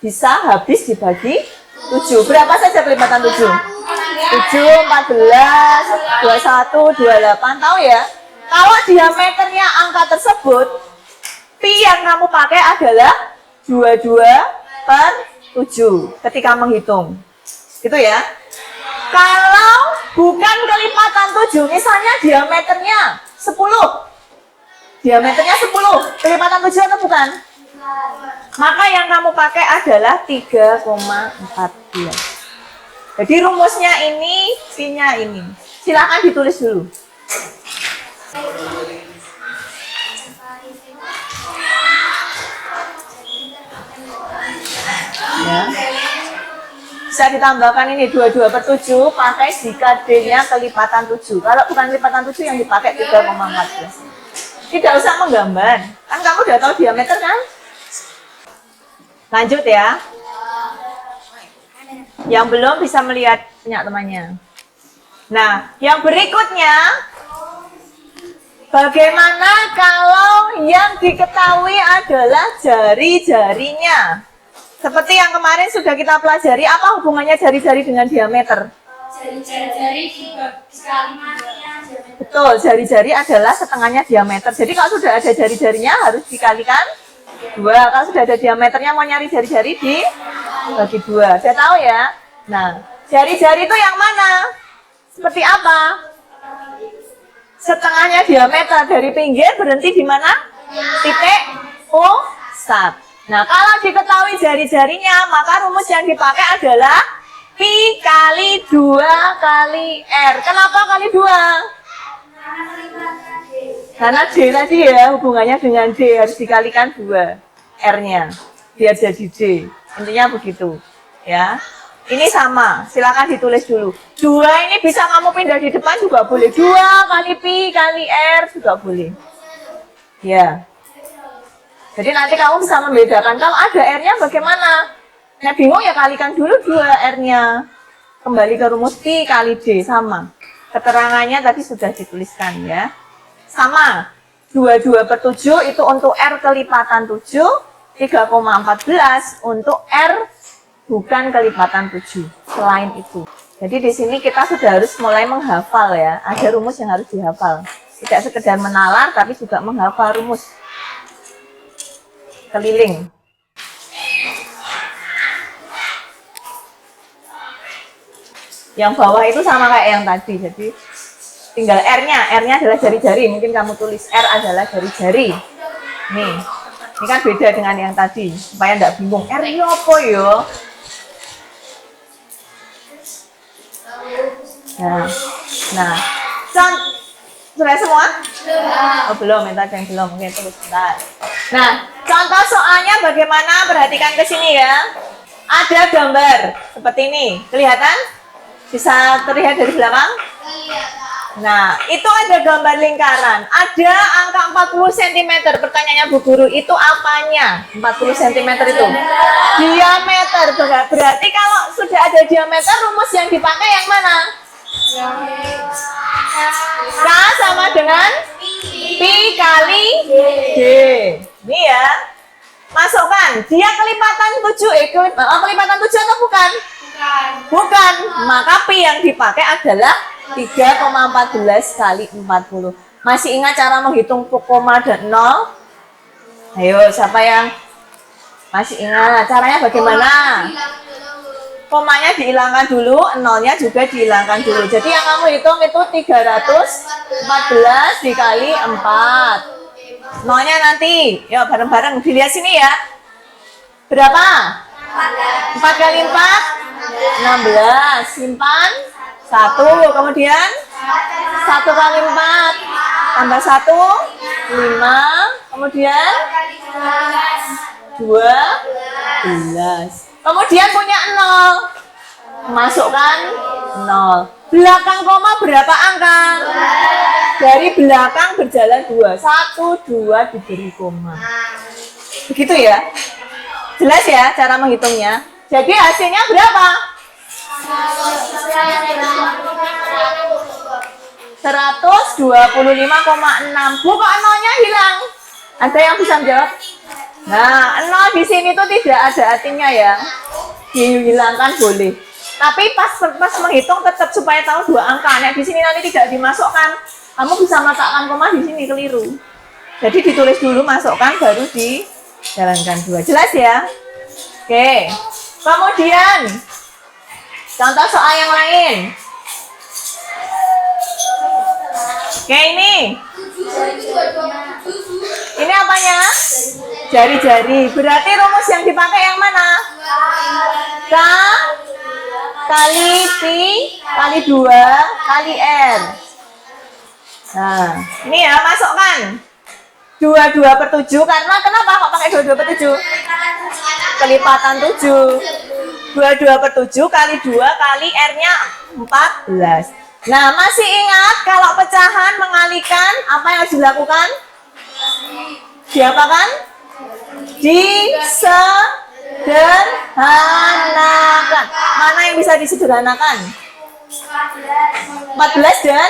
bisa habis dibagi 7. Berapa saja kelipatan 7? 7, 14, 21, 28. Tahu ya? Kalau diameternya angka tersebut, pi yang kamu pakai adalah 22/7 ketika menghitung. Gitu ya. Kalau bukan kelipatan 7, misalnya diameternya 10. Diameternya 10, kelipatan 7 atau bukan? Maka yang kamu pakai adalah 3,14. Jadi rumusnya ini, pi-nya ini. Silakan ditulis dulu. Ya. Bisa ditambahkan ini 22/7 pakai jika D-nya kelipatan 7. Kalau bukan kelipatan 7 yang dipakai 3,14. Tidak usah menggambar. Kan kamu udah tahu diameter kan? Lanjut ya. Yang belum bisa melihat punya temannya. Nah, yang berikutnya, bagaimana kalau yang diketahui adalah jari-jarinya? Seperti yang kemarin sudah kita pelajari, apa hubungannya jari-jari dengan diameter? Jari-jari dikali matinya. Betul, jari-jari adalah setengahnya diameter. Jadi kalau sudah ada jari-jarinya harus dikalikan 2. Kalau sudah ada diameternya mau nyari jari-jari bagi 2. Saya tahu ya. Nah, jari-jari itu yang mana? Seperti apa? Setengahnya diameter dari pinggir berhenti di mana? Titik pusat. Nah, kalau diketahui jari-jarinya, maka rumus yang dipakai adalah Pi kali 2 kali R. Kenapa kali 2? Karena D tadi ya, hubungannya dengan D harus dikalikan 2 R-nya. Biar jadi D. Intinya begitu. Ya. Ini sama, silakan ditulis dulu. 2 ini bisa kamu pindah di depan juga boleh. 2 kali Pi kali R juga boleh. Ya. Jadi nanti kamu bisa membedakan. Kalau ada R-nya bagaimana? Nah bingung ya kalikan dulu 2 R-nya. Kembali ke rumus Pi kali D, sama. Keterangannya tadi sudah dituliskan ya. Sama. 22/7 itu untuk R kelipatan 7. 3,14 untuk R bukan kelipatan 7. Selain itu. Jadi di sini kita sudah harus mulai menghafal ya. Ada rumus yang harus dihafal. Tidak sekedar menalar tapi juga menghafal rumus. Keliling. Yang bawah itu sama kayak yang tadi. Jadi tinggal R-nya. R-nya adalah jari-jari. Mungkin kamu tulis R adalah jari-jari. Nih. Ini kan beda dengan yang tadi. Supaya enggak bingung. R ini apa ya? Nah. Sudah semua? Oh belum, yang tadi yang belum. Mungkin tunggu sebentar. Nah, contoh soalnya bagaimana? Perhatikan ke sini ya. Ada gambar seperti ini. Kelihatan? Bisa terlihat dari belakang? Nah, itu ada gambar lingkaran. Ada angka 40 cm. Pertanyaannya Bu Guru, itu apanya? 40 cm itu? Diameter. Berarti kalau sudah ada diameter, rumus yang dipakai yang mana? K sama dengan Pi kali D. Ini ya. Masukkan. Dia kelipatan 7. Kelipatan 7 atau bukan? Bukan. Maka Pi yang dipakai adalah 3,14 kali 40. Masih ingat cara menghitung koma dan 0? Ayo, siapa yang masih ingat? Caranya bagaimana? Komanya dihilangkan dulu, nolnya juga dihilangkan dulu. Jadi yang kamu hitung itu 314 dikali 4. Nolnya nanti, yuk bareng-bareng dilihat sini ya. Berapa? 4 kali 4? 16. Simpan 1. Kemudian 1 kali 4 tambah 1 5. Kemudian 12. Kemudian punya 0. Masukkan 0. Belakang koma berapa angka? Dari belakang berjalan 2. 1, 2 diberi koma. Begitu ya? Jelas ya cara menghitungnya? Jadi hasilnya berapa? 125,6. Bu, kok nolnya hilang? Ada yang bisa menjawab? Nah, 0 di sini tuh tidak ada artinya ya. Dihilangkan boleh. Tapi pas menghitung tetap supaya tahu 2 angka. Nah, di sini nanti tidak dimasukkan. Kamu bisa meletakkan koma di sini, keliru. Jadi ditulis dulu, masukkan, baru dijalankan 2. Jelas ya? Oke. Kemudian contoh soal yang lain. Oke, ini. Ini apanya? Jari-jari. Berarti rumus yang dipakai yang mana? K kali Pi kali 2 kali R. Nah, ini ya, masukkan. 22/7. Karena kenapa kok pakai 22/7? Kelipatan 7. 22/7 kali 2 kali R-nya 14. Nah, masih ingat kalau pecahan mengalihkan apa yang harus dilakukan? Diapakan? Disederhanakan. Mana yang bisa disederhanakan? 14 dan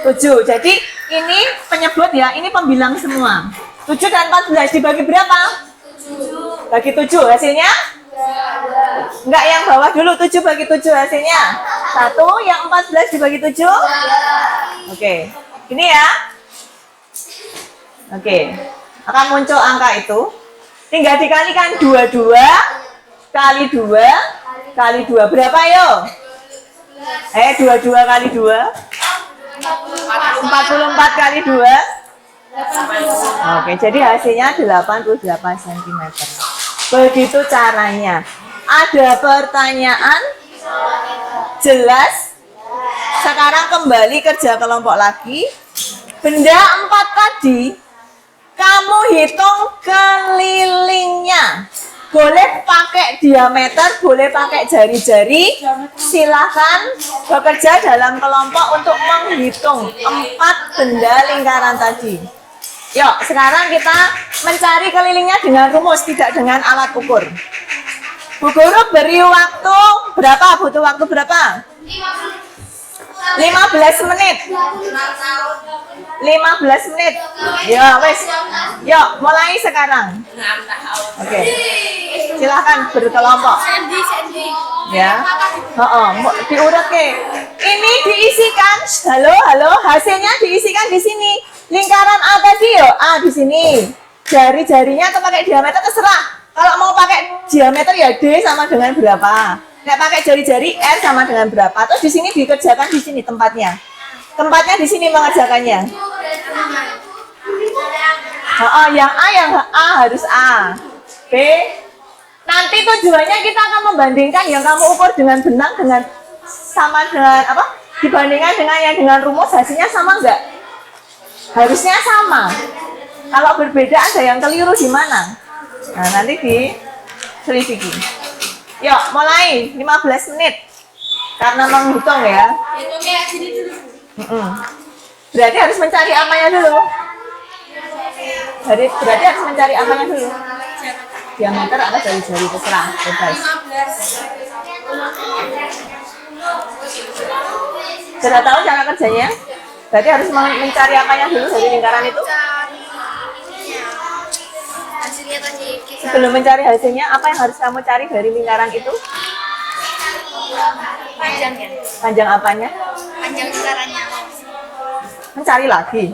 7. Jadi ini penyebut ya, ini pembilang semua. 7 dan 14 dibagi berapa? 7. Bagi 7 hasilnya? Enggak, yang bawah dulu. 7 bagi 7 hasilnya 1. Yang 14 dibagi 7? Oke. Ini ya. Oke. Akan muncul angka itu. Tinggal dikalikan 22 kali 2 kali 2. Berapa yo? 22 kali 2. 44 kali 2. Oke, jadi hasilnya 88 cm. Begitu caranya. Ada pertanyaan? Jelas? Sekarang kembali kerja kelompok lagi. Benda 4 tadi, kamu hitung kelilingnya. Boleh pakai diameter, boleh pakai jari-jari. Silahkan bekerja dalam kelompok untuk menghitung 4 benda lingkaran tadi. Yuk, sekarang kita mencari kelilingnya dengan rumus, tidak dengan alat ukur. Bu Guru beri waktu berapa? Butuh waktu berapa? 15 menit. 15 menit. Ya, wes. Yuk, mulai sekarang. Oke. Silahkan berkelompok. Ya. Diurut ke. Ini diisikan. Halo, hasilnya diisikan di sini. Lingkaran A tadi yo, A di sini. Jari-jarinya atau pakai diameter terserah. Kalau mau pakai diameter ya D sama dengan berapa. Nggak pakai jari-jari R sama dengan berapa. Terus di sini dikerjakan di sini tempatnya. Tempatnya di sini mengerjakannya. Yang A harus A. B. Nanti tujuannya kita akan membandingkan yang kamu ukur dengan benang dengan sama dengan apa? Dibandingkan dengan yang dengan rumus hasilnya sama enggak? Harusnya sama. Kalau berbeda ada yang keliru di mana? Nah, nanti diselidiki. Yuk, mulai 15 menit. Karena menghitung ya. Berarti harus mencari apanya dulu. Berarti harus mencari apanya dulu. Diameter atau jari-jari terserah, bebas. Sudah tahu cara kerjanya? Berarti harus mencari apanya dulu dari lingkaran itu. Hasilnya tadi kita Sebelum mencari hasilnya, apa yang harus kamu cari dari lingkaran itu? panjangnya. Panjang apanya? Panjang lingkarannya. Mencari lagi.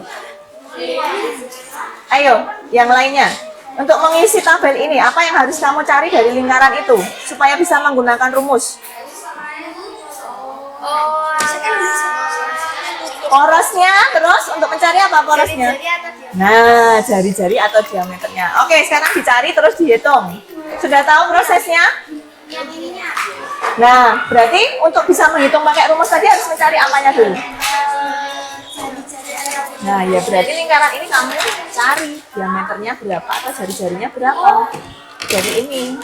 Ayo, yang lainnya. Untuk mengisi tabel ini, apa yang harus kamu cari dari lingkaran itu supaya bisa menggunakan rumus? Porosnya, terus untuk mencari apa porosnya? Nah, jari-jari atau diameternya. Oke, sekarang dicari terus dihitung. Sudah tahu prosesnya? Nah, berarti untuk bisa menghitung pakai rumus tadi harus mencari apanya dulu. Nah, ya berarti lingkaran ini kamu cari diameternya berapa atau jari-jarinya berapa. Jadi ini.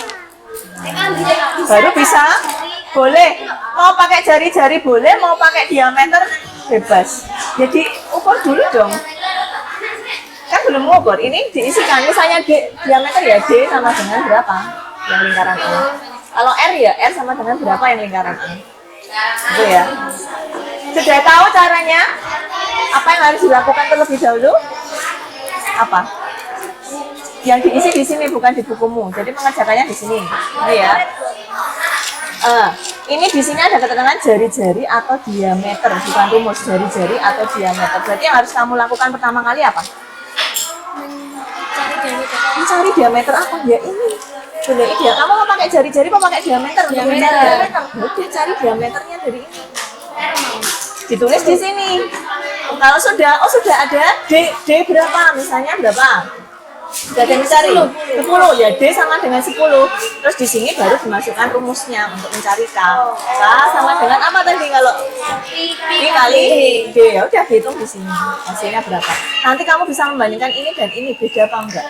Baru bisa, boleh. Mau pakai jari-jari boleh, mau pakai diameter bebas. Jadi ukur dulu dong. Kan belum ukur. Ini diisikan. Misalnya diameter ya D sama dengan berapa yang lingkaran ini. Kalau R ya R sama dengan berapa yang lingkaran ini. Itu ya. Sudah tahu caranya? Apa yang harus dilakukan terlebih dahulu? Apa? Yang diisi di sini bukan di bukumu. Jadi mengerjakannya di sini. Ini ya. Ini di sini ada keterangan jari-jari atau diameter, bukan rumus jari-jari atau diameter. Berarti yang harus kamu lakukan pertama kali apa? Mencari diameter apa? Ya ini. Boleh ya. Kamu mau pakai jari-jari, mau pakai diameter? Diameter. Udah cari diameternya dari ini. Ditulis di sini. Kalau sudah ada D berapa? Misalnya berapa? Sudah ada mencari 10 ya D sama dengan 10. Terus di sini baru dimasukkan rumusnya untuk mencari K. K sama dengan apa tadi kalau I kali D. Ya udah dihitung di sini. Hasilnya berapa? Nanti kamu bisa membandingkan ini dan ini beda apa enggak?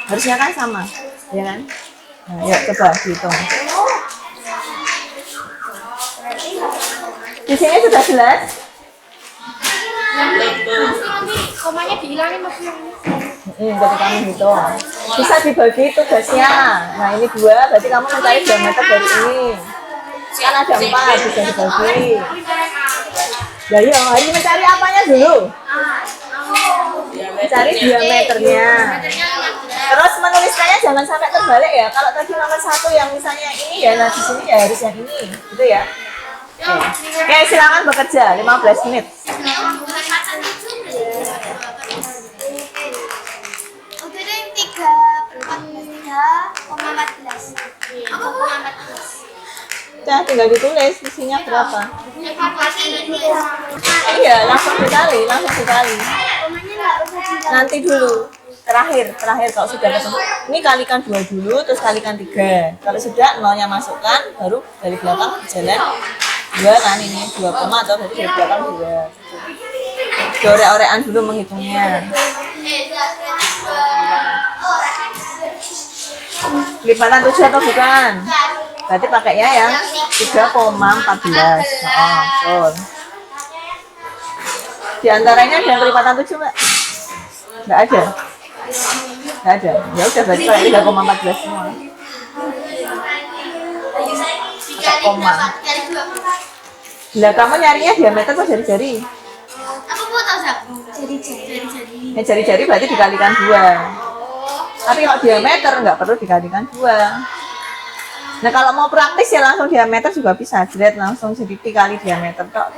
Harusnya kan sama, ya kan? Nah, yuk coba dihitung. Di sini sudah jelas? Komanya dihilangin Mas. Jadi kamu hitung. Bisa dibagi tugasnya. Nah ini 2, berarti kamu mencari diameter dari ini. Kan ada 4, bisa dibagi. Ya iya, hari mencari apanya dulu? Mencari diameternya. Terus menuliskannya jangan sampai terbalik ya. Kalau tadi nomor 1 yang misalnya ini ya, nah di sini ya harus yang ini, gitu ya. Oke, silakan bekerja 15 menit. Oke deh, 3, 4 Apa bu? Nah, tinggal ditulis isinya berapa. Evaluasi ini. Iya, langsung dikali. Nanti dulu. Terakhir kalau sudah ketemu. Ini kalikan 2 dulu, terus kalikan 3. Kalau sudah nolnya masukkan, baru dari belakang jalan 2 kan ini 2 koma atau berarti dari belakang 2. Diorek-orekan dulu menghitungnya. Lipatan 7 atau bukan? Berarti pakainya yang 3,14. Oh, betul. Di antaranya ada yang lipatan 7 Mbak? Nggak ada? Nggak ada? Ya udah berarti pakai 3,14 semua. Koma. Lah kamu nyarinya diameter atau jari-jari? Apa bu tahu sak? Jari-jari. Ya jari-jari berarti dikalikan 2. Tapi kalau diameter nggak perlu dikalikan 2. Nah kalau mau praktis ya langsung diameter juga bisa. Jelet langsung sedikit kali diameter kok.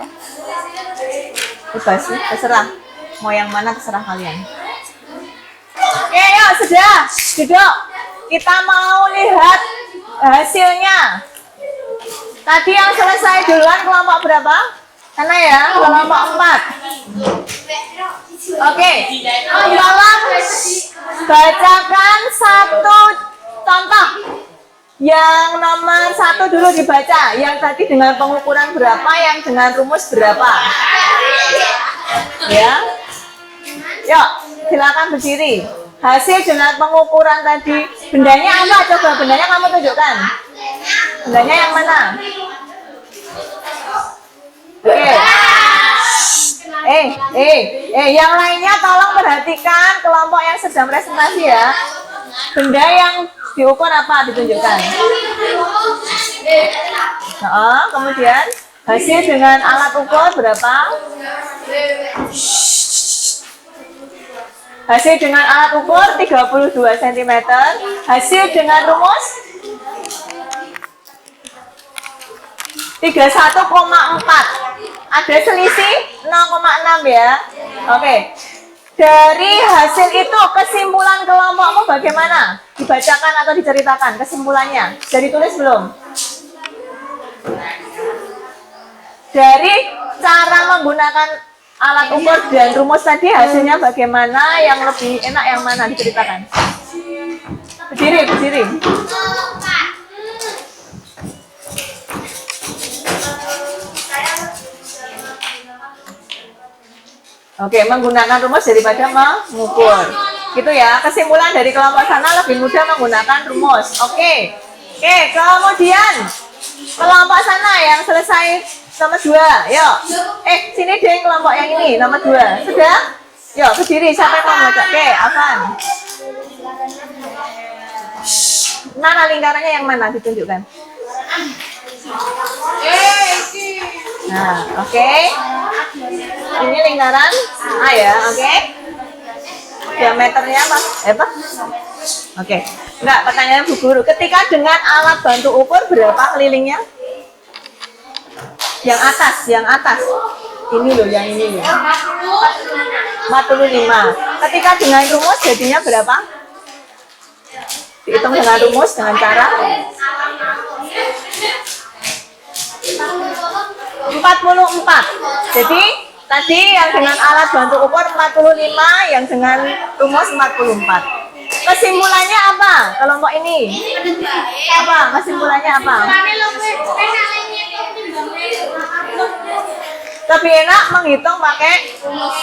Bebas sih, terserah. Mau yang mana terserah kalian. Oke, yuk sudah. Duduk. Kita mau lihat hasilnya. Tadi yang selesai duluan kelompok berapa? Sana ya, kelompok 4. Oke, tolong bacakan satu contoh. Yang nomor 1 dulu dibaca. Yang tadi dengan pengukuran berapa, yang dengan rumus berapa? Ya. Yuk, silakan berdiri. Hasil dengan pengukuran tadi, bendanya apa? Coba bendanya kamu tunjukkan. Bendanya yang mana? Oke. Yang lainnya tolong perhatikan kelompok yang sedang presentasi ya. Benda yang diukur apa ditunjukkan? Nah, kemudian hasil dengan alat ukur berapa? Hasil dengan alat ukur 32 cm. Hasil dengan rumus 31,4. Ada selisih 0,6 ya. Oke. Dari hasil itu kesimpulan kelompokmu bagaimana? Dibacakan atau diceritakan kesimpulannya? Jadi tulis belum? Dari cara menggunakan alat ukur dan rumus tadi hasilnya bagaimana? Yang lebih enak yang mana diceritakan? Berdiri. Oke, menggunakan rumus daripada mengukur. Gitu ya. Kesimpulan dari kelompok sana lebih mudah menggunakan rumus. Oke, kemudian kelompok sana yang selesai nomor 2. Yuk. Sini deh kelompok yang ini nomor 2. Sudah? Yuk, berdiri. Siapa yang mau baca? Oke, Afan. Mana lingkarannya yang mana ditunjukkan? Nah, oke. Ini lingkaran A ya, oke. Diameternya apa? Oke. Enggak, pertanyaannya Bu Guru. Ketika dengan alat bantu ukur berapa kelilingnya? Yang atas. Ini loh, yang ini loh. 45. Ketika dengan rumus jadinya berapa? Dihitung dengan rumus dengan cara 44. Jadi tadi yang dengan alat bantu ukur 45, yang dengan rumus 44. Kesimpulannya apa kelompok ini? Apa? Kesimpulannya apa? Lebih enak menghitung pakai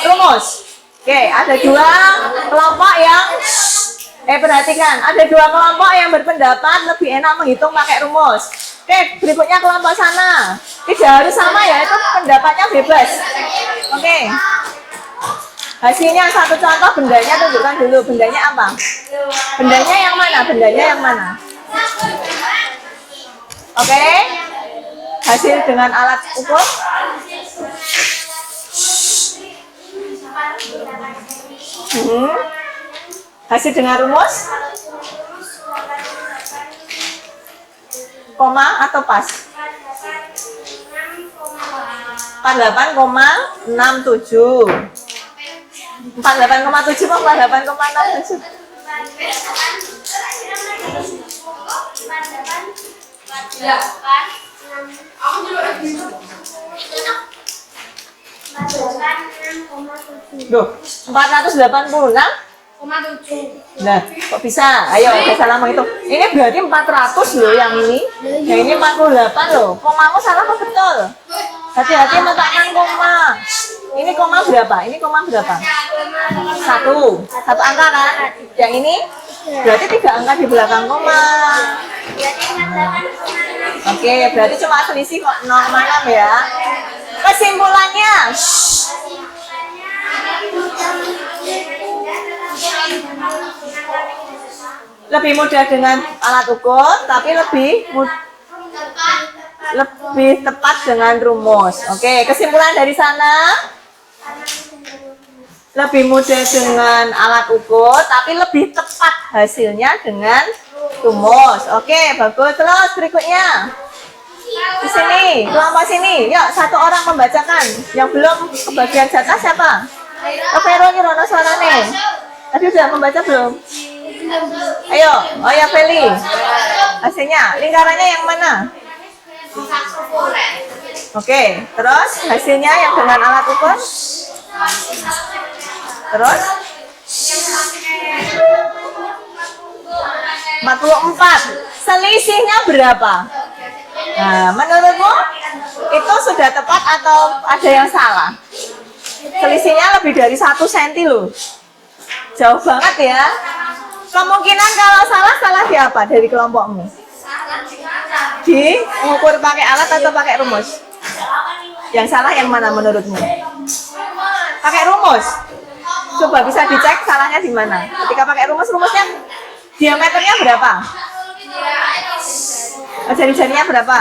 rumus. Oke, ada 2 kelompok yang perhatikan, ada 2 kelompok yang berpendapat lebih enak menghitung pakai rumus. Oke, berikutnya kelompok sana. Tidak harus sama ya, itu pendapatnya bebas. Oke. Hasilnya satu contoh, bendanya tunjukkan dulu. Bendanya apa? Bendanya yang mana? Oke. Hasil dengan alat ukur. Hasil dengan rumus. Koma atau pas? 48,67. 48,7 atau 48,67? Ya kan? Aku juga gitu. Duh, 486? Nah, kok bisa? Ayo, udah salah itu. Ini berarti 400 loh yang ini. Yang ini 48 loh. Komamu salah apa betul? Hati-hati meletakkan koma. Ini koma berapa? Ini koma berapa? Satu angka kan? Yang ini berarti 3 angka di belakang koma. Oke, berarti cuma selisih kok 0,6 ya. Kesimpulannya, lebih mudah dengan alat ukur, tapi lebih tepat dengan rumus. Oke, kesimpulan dari sana, lebih mudah dengan alat ukur, tapi lebih tepat hasilnya dengan rumus. Oke, bagus. Terus berikutnya, di sini, kelompok sini. Yuk, satu orang membacakan. Yang belum kebagian jatah siapa? Vero Nirono Suarane. Tadi sudah membaca belum? Ayo, oh ya Feli. Hasilnya, lingkarannya yang mana? Oke, terus hasilnya yang dengan alat ukur? Terus? 44. Selisihnya berapa? Nah, menurutmu itu sudah tepat atau ada yang salah? Selisihnya lebih dari 1 cm loh. Jauh banget ya. Kemungkinan kalau salah di apa dari kelompokmu? Di mengukur pakai alat atau pakai rumus? Yang salah yang mana menurutmu? Pakai rumus. Coba bisa dicek salahnya di mana. Ketika pakai rumus, rumusnya diameternya berapa? Jari-jarinya berapa?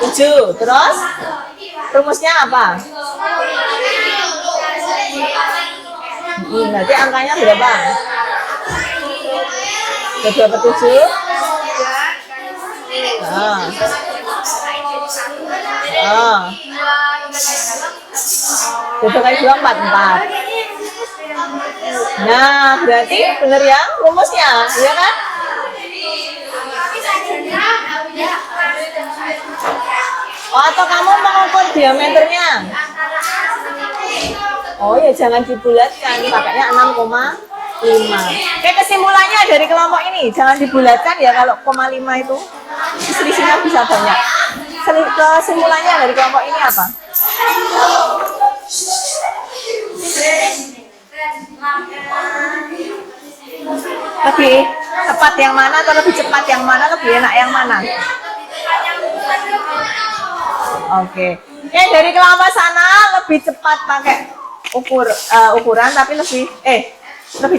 7. Terus rumusnya apa? Nanti angkanya berapa? 27. Itu kali 2, 44. Nah, berarti benar ya rumusnya, ya kan? Oh, atau kamu mengukur diameternya? Oh ya, jangan dibulatkan, pakainya 6,5. Oke, kesimpulannya dari kelompok ini, jangan dibulatkan ya kalau 0,5 itu selisihnya bisa banyak. Kesimpulannya dari kelompok ini apa? Lebih tepat yang mana atau lebih cepat yang mana, lebih enak yang mana? Oke. Oke, dari kelompok sana lebih cepat pakai ukuran tapi lebih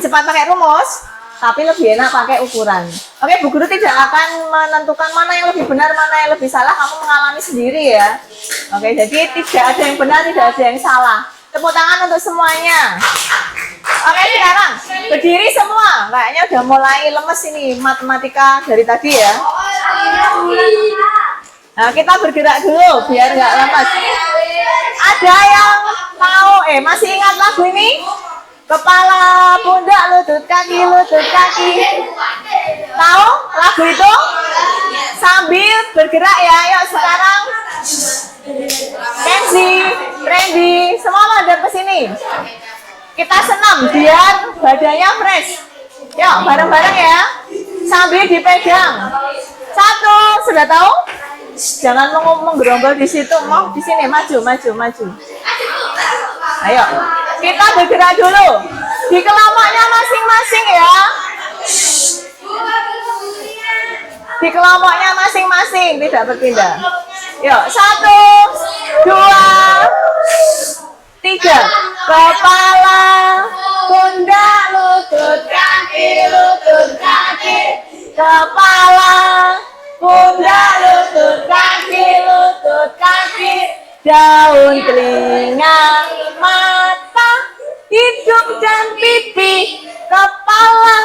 cepat pakai rumus tapi lebih enak pakai ukuran. Oke, Bu Guru tidak akan menentukan mana yang lebih benar, mana yang lebih salah, kamu mengalami sendiri ya. Oke, jadi tidak ada yang benar, tidak ada yang salah. Tepuk tangan untuk semuanya. Oke, sekarang berdiri semua. Kayaknya udah mulai lemes ini matematika dari tadi ya. Nah, kita bergerak dulu biar nggak lemes. Ada yang mau masih ingat lagu ini? Kepala, pundak, lutut, kaki, lutut, kaki. Tahu lagu itu? Sambil bergerak ya. Yuk sekarang. Kenzi, Randy, semua madep ke sini. Kita senam biar badannya fresh. Yuk bareng-bareng ya. Sambil dipegang. 1, sudah tahu? Jangan menggerombol di situ, mau di sini maju. Ayo, kita bergerak dulu di kelompoknya masing-masing ya. Di kelompoknya masing-masing, tidak berpindah. Yuk, 1, 2, 3. Kepala, pundak, lutut, kaki, lutut, kaki. Kepala, pundak, lutut, kaki, lutut, kaki. Daun, telinga, mata, hidung dan pipi. Kepala,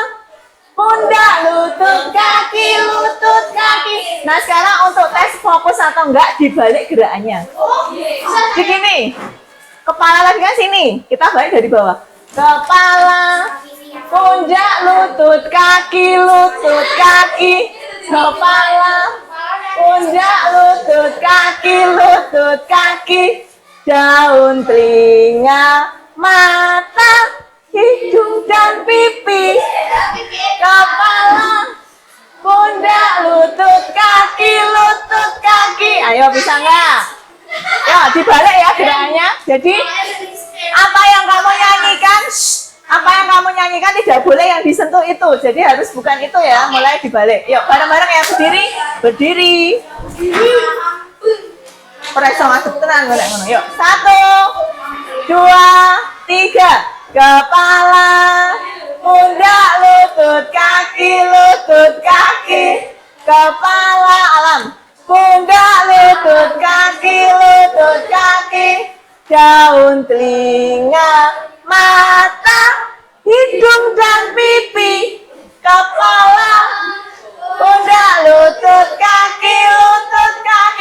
pundak, lutut, kaki, lutut, kaki. Nah sekarang untuk tes fokus atau enggak dibalik gerakannya. Begini, kepala lagi kan sini, kita balik dari bawah. Kepala, pundak, lutut, kaki, lutut, kaki. kepala, pundak, lutut kaki, daun, telinga, mata, hidung dan pipi, kepala, pundak, lutut kaki. Ayo bisa nggak? Ya dibalik ya gerakannya. Jadi apa yang kamu nyanyikan? Apa yang kamu nyanyikan tidak boleh yang disentuh itu. Jadi harus bukan itu ya. Mulai dibalik. Yuk bareng-bareng ya, berdiri, berdiri. Periksa masuk tenang, ngono. Yuk 1, 2, 3. Kepala, pundak, lutut kaki, kepala, alam, pundak, lutut kaki, daun, telinga, mata, hidung dan pipi, kepala, pundak, lutut kaki,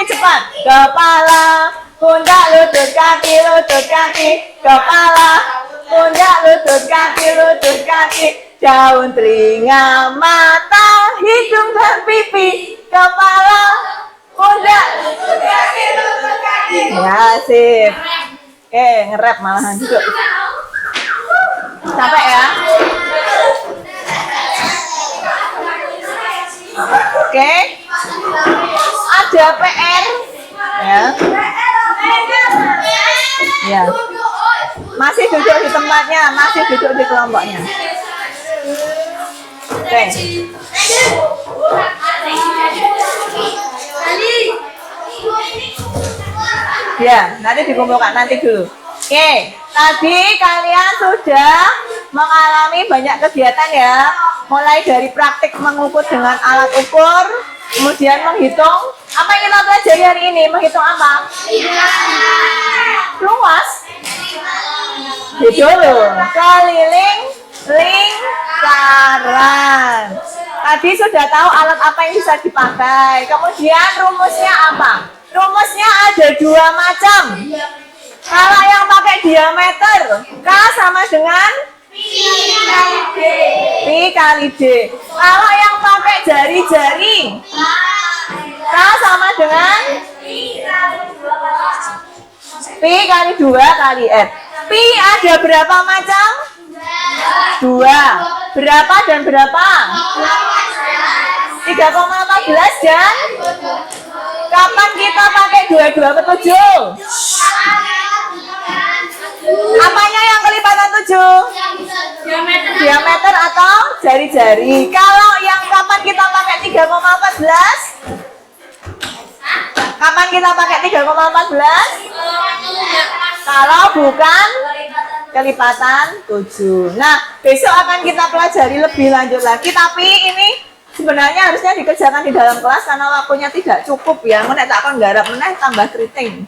cepat, kepala, pundak, lutut kaki, kepala, pundak, lutut kaki, daun, telinga, mata, hidung dan pipi, kepala, pundak, lutut kaki. Ya, sip. Oke, nge-rap malahan duduk. Capek ya? Oke. Ada PR ya. Ya. Masih duduk di tempatnya, masih duduk di kelompoknya. Oke. Ya, nanti dikumpulkan nanti dulu. Oke, tadi kalian sudah mengalami banyak kegiatan ya. Mulai dari praktik mengukur dengan alat ukur, kemudian menghitung. Apa yang kita pelajari hari ini? Menghitung apa? Luas. Dulu. Keliling lingkaran. Tadi sudah tahu alat apa yang bisa dipakai. Kemudian rumusnya apa? Rumusnya ada 2 macam. Kalau yang pakai diameter, K sama dengan Pi kali D. Kalau yang pakai jari-jari, K sama dengan Pi kali 2 kali R. Pi ada berapa macam? 2. Berapa dan berapa? 3,14 dan kapan kita pakai 22 per 7? Apanya yang kelipatan 7? Diameter atau jari-jari. Kalau yang kapan kita pakai 3,14? Kapan kita pakai 3,14? Kalau bukan kelipatan 7. Nah, besok akan kita pelajari lebih lanjut lagi. Tapi ini sebenarnya harusnya dikerjakan di dalam kelas karena waktunya tidak cukup ya. Menek tak kon garap meneh tambah keriting.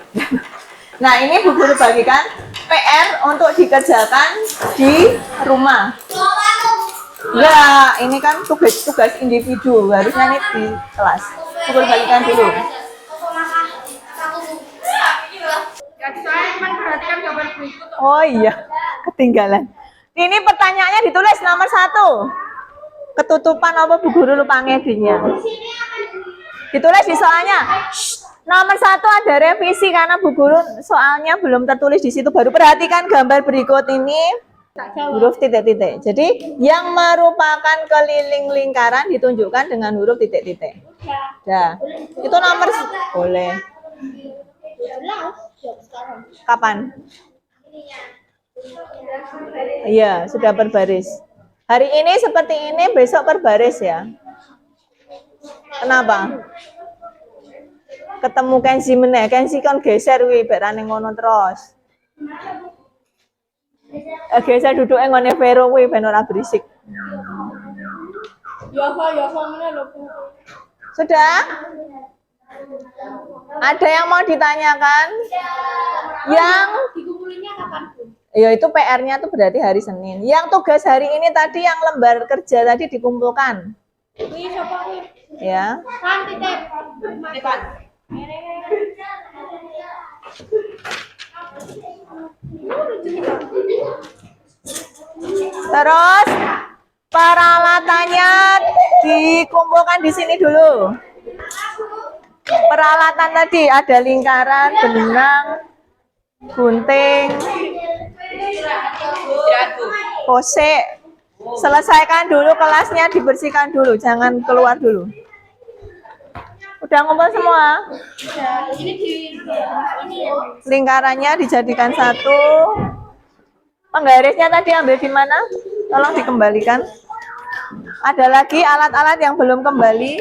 Nah, ini Bu Guru bagikan PR untuk dikerjakan di rumah. Ya, ini kan tugas individu, harusnya ini di kelas. Bu Guru bagikan dulu. Oh iya, ketinggalan. Ini pertanyaannya ditulis nomor 1. Ketutupan apa Bu Guru lupa ngedinya. Ditulis di soalnya. Nomor 1 ada revisi karena Bu Guru soalnya belum tertulis di situ. Baru perhatikan gambar berikut ini. Huruf titik-titik. Jadi yang merupakan keliling lingkaran ditunjukkan dengan huruf titik-titik. Nah, itu nomor boleh. Kapan? Iya, sudah berbaris. Hari ini seperti ini, besok berbaris ya. Kenapa? Ketemu Kenzi meneh, Kenzi kan geser wi, berane ngono terus. Geser duduknya ngone Vero wi, ben ora berisik. Sudah? Ada yang mau ditanyakan? Yang Dikumpulinnya kapan, Bu? ya itu PR-nya tuh berarti hari Senin. Yang tugas hari ini tadi yang lembar kerja tadi dikumpulkan. Wih, siapa wih? Ya. Kan titip. Titip. Terus peralatannya dikumpulkan di sini dulu. Peralatan tadi ada lingkaran, benang, gunting, posek. Selesaikan dulu kelasnya, dibersihkan dulu, jangan keluar dulu. Udah ngumpul semua? Lingkarannya dijadikan satu. Penggarisnya tadi ambil di mana? Tolong dikembalikan. Ada lagi alat-alat yang belum kembali.